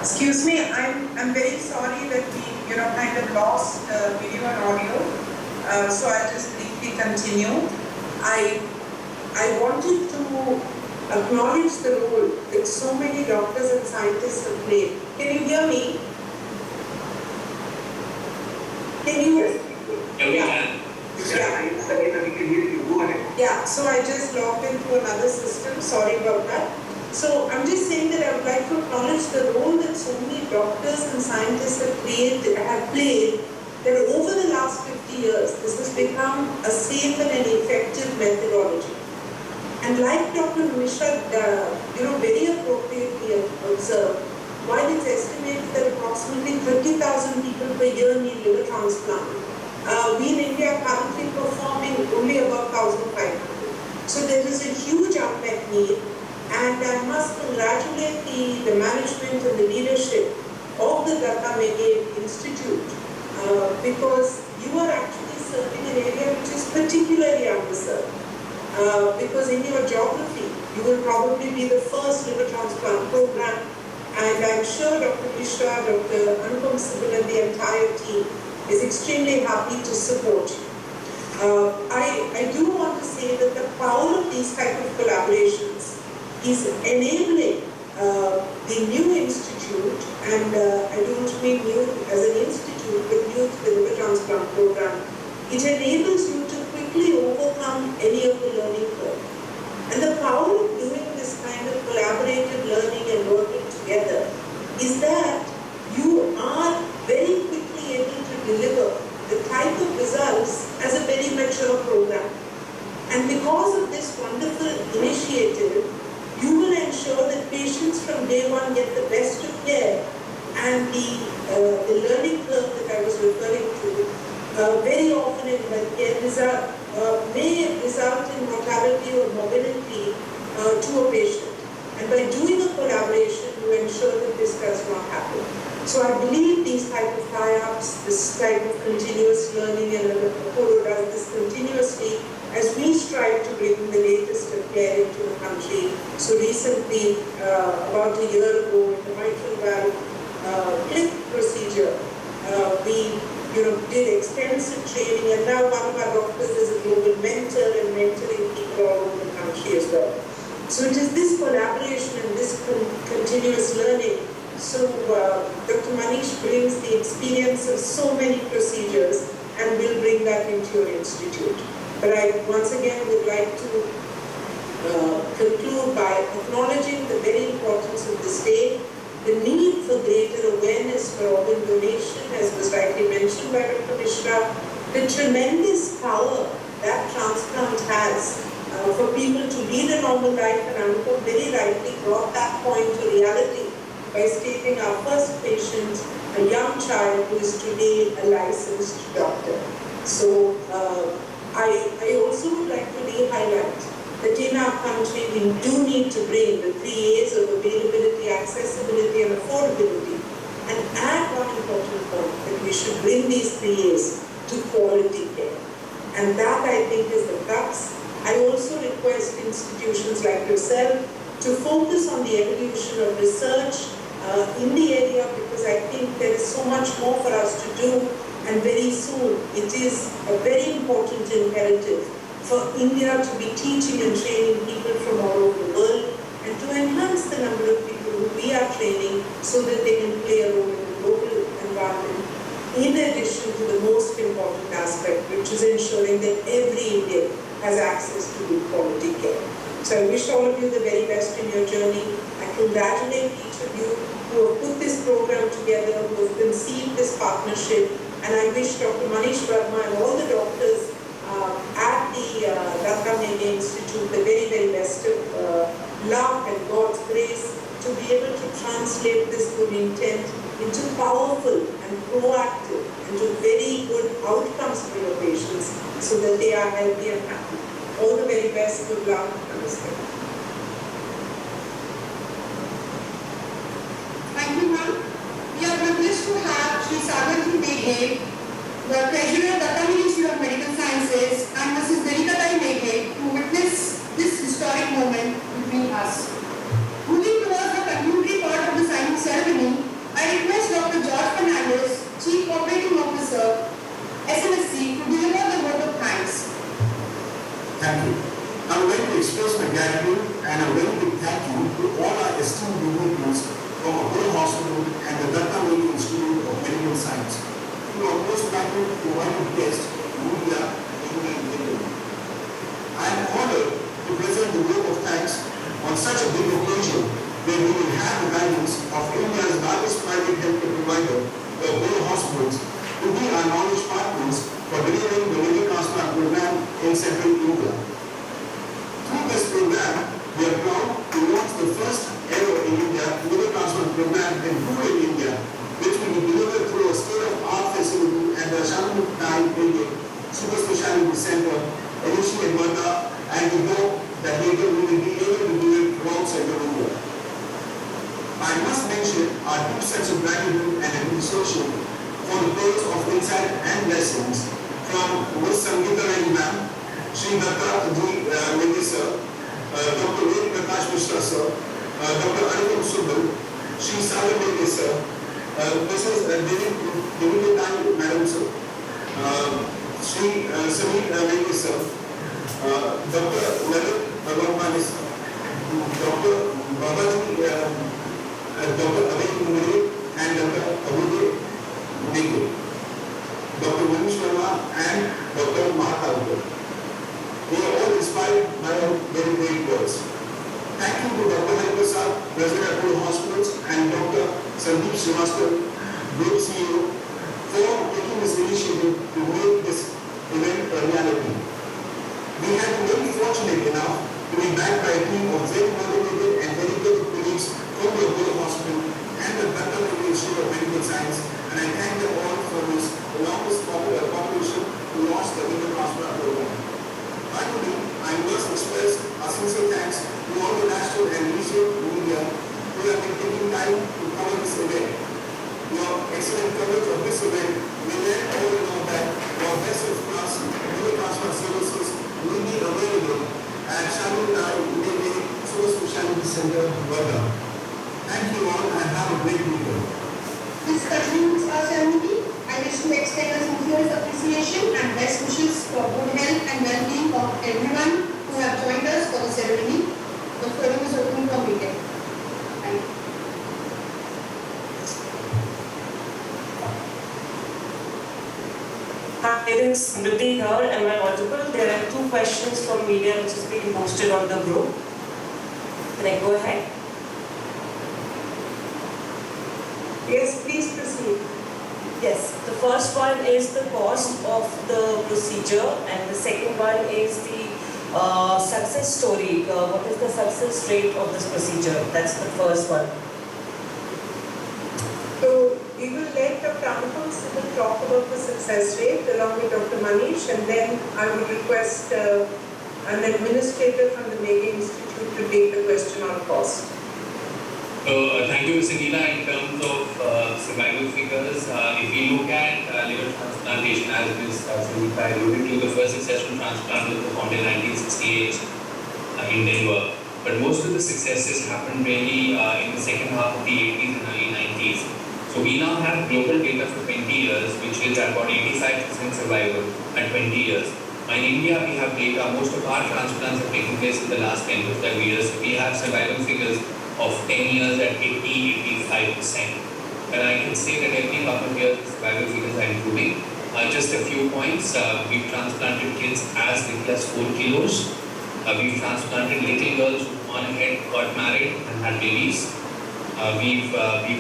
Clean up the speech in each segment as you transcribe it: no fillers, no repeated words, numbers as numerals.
Excuse me, I'm very sorry that we kind of lost video and audio. So I'll just briefly continue. I wanted to acknowledge the role that so many doctors and scientists have played. Can you hear me? Can you? Yeah, we can. Yeah, so I just logged into another system, sorry about that. So I'm just saying that I would like to acknowledge the role that so many doctors and scientists have played, that over the last 50 years, this has become a safe and an effective methodology. And like Dr. Mishra, very appropriately observed, while it's estimated that approximately 30,000 people per year need liver transplant, we in India are currently performing only about 1,500. So there is a huge unmet need. And I must congratulate the management and the leadership of the Datta Mege Institute because you are actually serving an area which is particularly underserved. Because in your geography, you will probably be the first liver transplant program, and I'm sure Dr. Mishra, Dr. Anupam Sibil and the entire team is extremely happy to support you. I do want to say that the power of these type of collaborations is enabling the new institute, and I don't mean new as an institute, but new to the liver transplant program. It enables you to quickly overcome any of the learning curve. And the power of doing this kind of collaborative learning and working together is that you are very quickly able to deliver the type of results as a very mature program. And because of this wonderful initiative, you will ensure that patients from day one get the best of care, and the learning curve that I was referring to very often in healthcare may result in mortality or morbidity to a patient. And by doing a collaboration, you ensure that this does not happen. So I believe these type of tie-ups, this type of continuous learning, and Apollo does this continuously as we strive to bring the latest of care into the country. So recently, about a year ago, in the mitral valve clip procedure, we did extensive training, and now one of our doctors is a global mentor and mentoring people all over the country as well. So it is this collaboration and this continuous learning. So Dr. Manish brings the experience of so many procedures and will bring that into your institute. But I once again would like to conclude by acknowledging the very importance of this day, the need for greater awareness for organ donation, as was rightly mentioned by Dr. Mishra, the tremendous power that transplant has for people to lead a normal life, and Anupam very rightly brought that point to reality by stating our first patient, a young child who is today a licensed doctor. So I also would like to re-highlight that in our country we do need to bring the 3 A's of availability, accessibility and affordability, and add one important point, that we should bring these 3 A's to quality care. And that, I think, is the crux. I also request institutions like yourself to focus on the evolution of research in the area, because I think there is so much more for us to do, and very soon it is a very important imperative for India to be teaching and training people from all over the world, and to enhance the number of people who we are training so that they can play a role in the global environment, in addition to the most important aspect, which is ensuring that every Indian has access to good quality care. So I wish all of you the very best in your journey. I congratulate each of you who have put this program together, who have conceived this partnership, and I wish Dr. Manish Verma and all the doctors at the Datta Mege Institute the very, very best of luck and God's grace to be able to translate this good intent into powerful and proactive and to very good outcomes for your patients so that they are healthy and happy. All the very best. Good luck. Namaste. Thank you, ma'am. We are privileged to have Shri Sangita Mege, the Treasurer of Datta Ministry of Medical Sciences, and Mrs. Dedika Mege, I would like to express my gratitude and a very big thank you to all our esteemed dignitaries from Apollo Hospital and the DMIMS Institute of Medical Science, who are most likely to provide guests, media, and India. I am honored to present the vote of thanks on such a big occasion where we will have the guidance of India's largest private healthcare provider, the Apollo Hospitals, to be our knowledge partners for delivering the liver transplant program in central India. Through this program, we are proud to launch the first ever in India liver transplant program in rural India, which will be delivered through a state-of-art facility at the Sangita Super Speciality Center, initially in Manda, and we hope that later we will be able to do it throughout central India. I must mention our two sets of gratitude and appreciation for the pearls of insight and lessons from Ms. Sangita Reddy ma'am, Sri Dr. Reddy sir, Dr. Reddy Prakash Mishra sir, Dr. Anupam Subal, Sri Sagar Reddy sir, Mrs. Devi Madam sir, Sri Samir Reddy sir, Dr. Lalit Bhagwan sir, Dr. Babaji, Dr. Abhay Kumari, and Dr. Abhudev Negu, Dr. Manish Verma, and Dr. Mahakalkar. They are all inspired by our very great words. Thank you to Dr. Hari Prasad, President at Apollo Hospitals, and Dr. Sandeep Srivastava, Group CEO, for taking this initiative to make this event a reality. We have been very fortunate enough to be backed by a team of very motivated and dedicated colleagues from the Apollo Hospital and the DMIMS Institute of Medical Science, and I thank them all for this enormous cooperation to launch the liver transplant program. Finally, I must express our sincere thanks to all the national and regional media who have been taking time to cover this event. Your excellent coverage of this event will let all know that your best-in-class liver transplant services will be available at Sangita Super Speciality Center, Manda. Thank you all and have a great weekend. This concludes our ceremony. I wish to extend a sincere appreciation and best wishes for good health and well-being of everyone who have joined us for the ceremony. The forum is open for meeting. Thank you. Hi, it is Reddy here. Am I audible? There are two questions from media which is being posted on the group. Can I go ahead? Yes, please proceed. Yes, the first one is the cost of the procedure and the second one is the success story. What is the success rate of this procedure? That's the first one. So we will let Dr. Anupam Subal talk about the success rate along with Dr. Manish, and then I would request an administrator from the Mega Institute to take the question on cost. Thank you, Sangita. In terms of survival figures, if we look at liver transplantation, as Ms. Sangita alluded to, the first successful transplant was performed in 1968 in Denver. But most of the successes happened really in the second half of the 80s and early 90s. So we now have global data for 20 years, which is about 85% survival at 20 years. In India, we have data, most of our transplants have taken place in the last 10 to 12 years. So we have survival figures of 10 years at 80-85%. And I can say that every couple of years, the survival figures are improving. Just a few points, we've transplanted kids as little as 4 kilos. We've transplanted little girls who gone ahead, got married and had babies. We've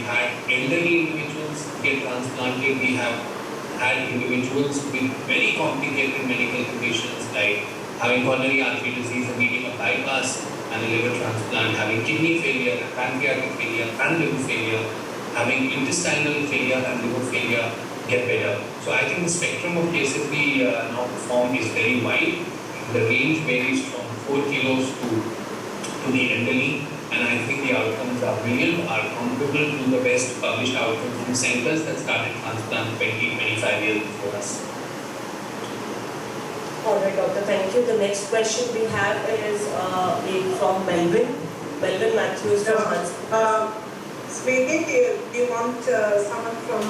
had elderly individuals get transplanted. We have had individuals with very complicated medical conditions like having coronary artery disease and needing a bypass and a liver transplant, having kidney failure, pancreatic failure, and liver failure, having intestinal failure and liver failure get better. So I think the spectrum of cases we now perform is very wide. The range varies from 4 kilos to the elderly, and I think the outcomes are brilliant, are comparable to the best published outcomes from centers that started transplant 20-25 years before us. All right, doctor, thank you. The next question we have is from Melvin. Melvin Matthews from Hans. Sweden, do you want someone from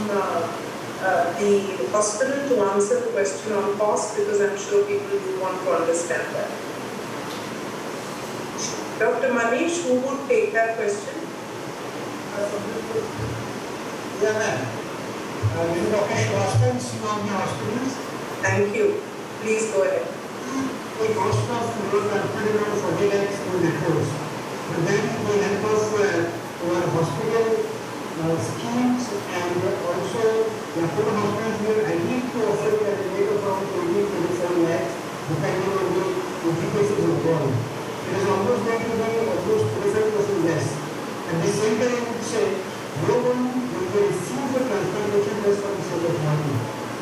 the hospital to answer the question on cost? Because I'm sure people do want to understand that. Dr. Manish, who would take that question? Yeah, ma'am. This is Dr. Shrivastava, Sivami Hospitals. Thank you. Please go ahead. The cost of liver transplant around 40 lakhs in networks. But then with the help of our hospital schemes and also the Apollo hospitals, we are ideal to offer at a rate of around 20-27 lakhs depending on the efficacy of the ball. It is almost going to be almost 25% less. At the same time, I would say, no one will refuse a transplantation just for the sake of money.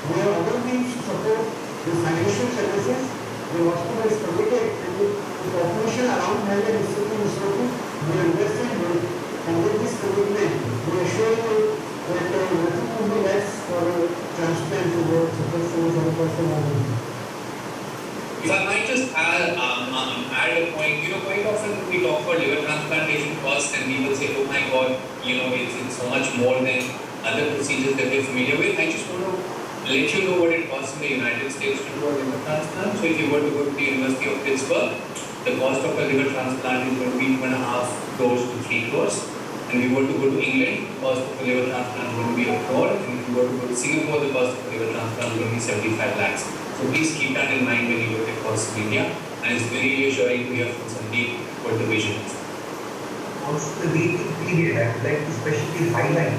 There are other means to support the financial services. The hospital is committed and the population around Thailand is sitting resources. We are investing in it, and with this commitment, we assure you that nothing will be less for a transplant to go successfully for the person. If I might just add a point, quite often we talk about liver transplantation costs and people say, oh my God, it's so much more than other procedures that we're familiar with. I just want to let you know what it costs in the United States to do a liver transplant. So if you were to go to the University of Pittsburgh, the cost of a liver transplant is going to be 2.5 crores to 3 crores. And if you were to go to England, the cost of a liver transplant is going to be 1 crore. And if you were to go to Singapore, the cost of a liver transplant is going to be 75 lakhs. So please keep that in mind when you look at costs in India. And it's very reassuring to hear from Sandeep what the vision is. Also the waiting period, I would like to specially highlight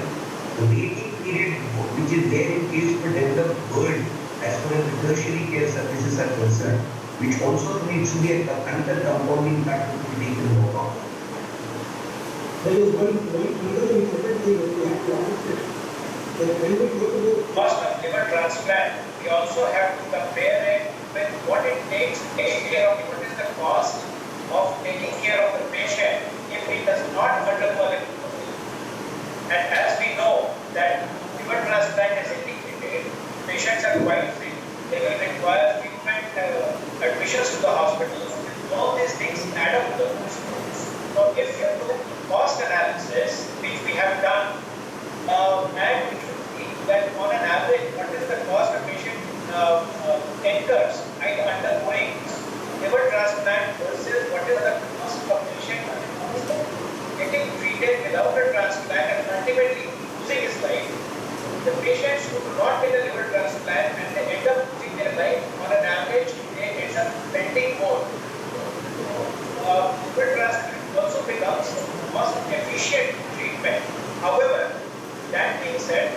the waiting period which is there in case of a developed world as far as the tertiary care services are concerned, which also needs to be another compounding factor to be taken note of. There is one another important thing that we have to understand. When we go to the cost of liver transplant, we also have to compare it with what it takes to take care of, what is the cost of taking care of the patient if he does not undergo a liver transplant. And as we know that liver transplant is indicated, patients are quite sick, they will require treatment, admissions to the hospital. All these things add up to the cost. So if you do cost analysis, which we have done, and which would be that on an average, what is the cost a patient incurs undergoing liver transplant versus what is the cost of patient getting treated without a transplant and ultimately losing his life. The patients who do not get a liver transplant and they end up losing their life, on an average, they end up spending more. Liver transplant also becomes cost efficient treatment. However, that being said,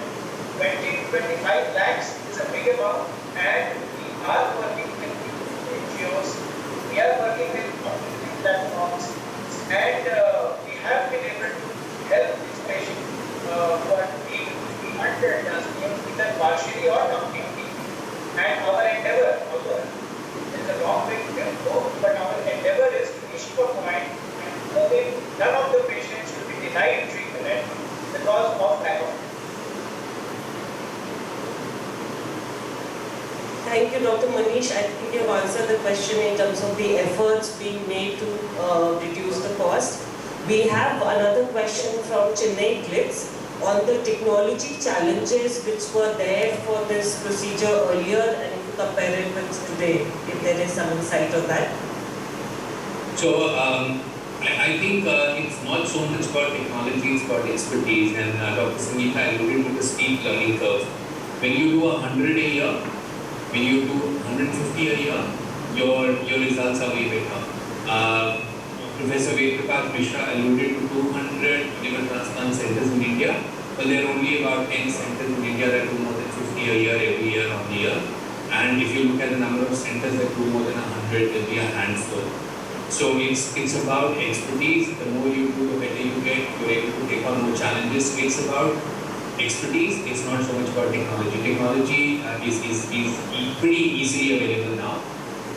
20 to 25 lakhs is a big amount, and we are working with NGOs, we are working with community platforms, and we have been able to help these patients who are being under DMIMS, either partially or completely. And our endeavor, although there is a long way to go, but our endeavor is to reach to a point where none of the patients should be denied treatment because of lack of. Thank you, Dr. Manish. I think you have answered the question in terms of the efforts being made to reduce the cost. We have another question from Chennai Glitz on the technology challenges which were there for this procedure earlier, and if you compare it with today, if there is some insight on that. So I think it's not so much about technology, it's about expertise, and Dr. Sangita alluded to the steep learning curve. When you do 100 a year, when you do 150 a year, your results are way better. Professor Vedprakash Mishra alluded to 200 liver transplant centers in India, but there are only about 10 centers in India that do more than 50 a year every year on the year. And if you look at the number of centers that do more than 100, there'll be a handful. So it's about expertise. The more you do, the better you get. You're able to take on more challenges. It's about expertise. It's not so much about technology. Technology is pretty easily available now.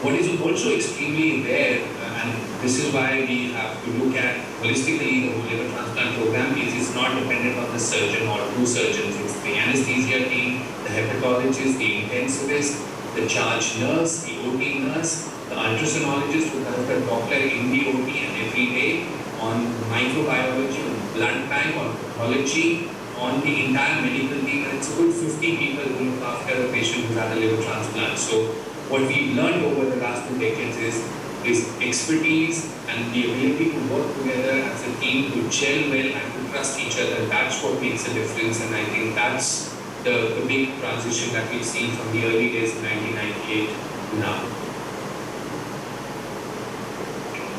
What is also extremely rare, and this is why we have to look at holistically the whole liver transplant program, is it's not dependent on the surgeon or two surgeons. It's the anesthesia team, the hepatologist, the intensivist, the charge nurse, the OT nurse, the ultrasonologist who does the Doppler in the OT and every day, on microbiology, on blood bank, on pathology, on the entire medical team, and it's a good 50 people who look after a patient who's had a liver transplant. So what we've learned over the last 2 decades is is expertise and the ability to work together as a team to gel well and to trust each other. That's what makes a difference, and I think that's the big transition that we've seen from the early days in 1998 to now.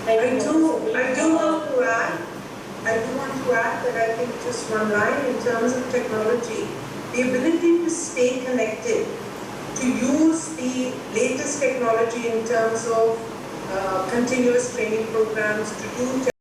I do want to add that I think just one line in terms of technology, the ability to stay connected, to use the latest technology in terms of continuous training programs, to do